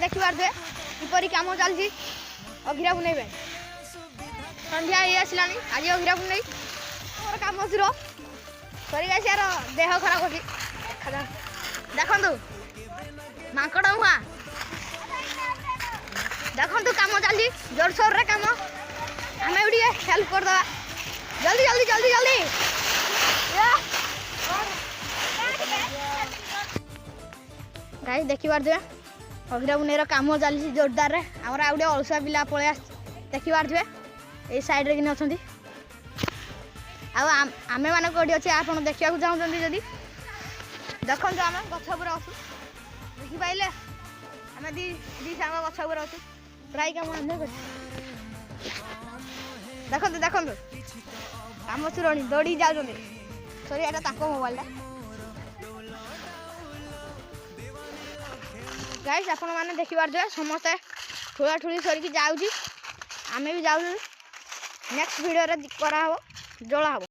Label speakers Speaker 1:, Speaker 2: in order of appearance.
Speaker 1: देखी पारे किपरि कम चलती अघिरा बुनै संध्या ये आसला आज अघिरा बुनै मोर कम शुरू सरी यार देह खराब होती देखु माकड़ हुआ देखु कम चलती जोरसोर रे कम आम हेल्प करदे जल्दी जल्दी जल्दी जल्दी गाइस देखी पारे अघिरा बुनेर कम चली जोरदार आमर आउ गए अलसुआ पिला पलि देखी पारे ये साइड कि अच्छा आम मैंने कौटी अच्छे आप देखा चाहते जदि देखो आम गछपुर अच्छु देखिपारे आम दी सांग गछपुर अच्छु ट्राई कम देखो देखो कम सुरणी दौड़ी जाऊँ सरी यहाँ मोबाइल गाइस आपण मैंने देखी पारे समस्ते ठुला ठुली सरिकी जाऊँ आम भी जाऊँ नेक्स्ट वीडियो करा जला हम।